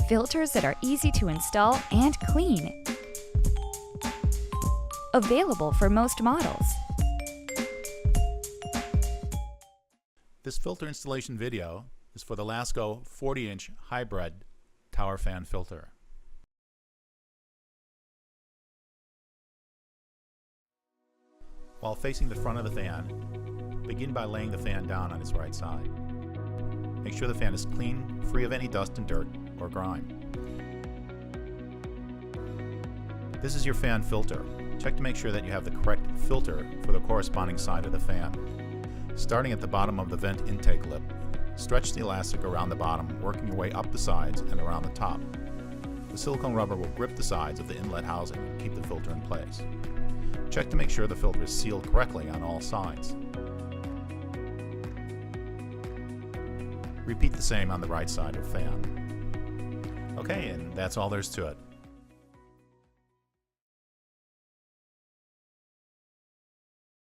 Filters that are easy to install and clean. Available for most models. This filter installation video is for the Lasko 40-inch Hybird Tower Fan filter. While facing the front of the fan, begin by laying the fan down on its right side. Make sure the fan is clean, free of any dust and dirt or grime. This is your fan filter. Check to make sure that you have the correct filter for the corresponding side of the fan. Starting at the bottom of the vent intake lip, stretch the elastic around the bottom, working your way up the sides and around the top. The silicone rubber will grip the sides of the inlet housing and keep the filter in place. Check to make sure the filter is sealed correctly on all sides. Repeat the same on the right side of the fan. Okay, and that's all there's to it.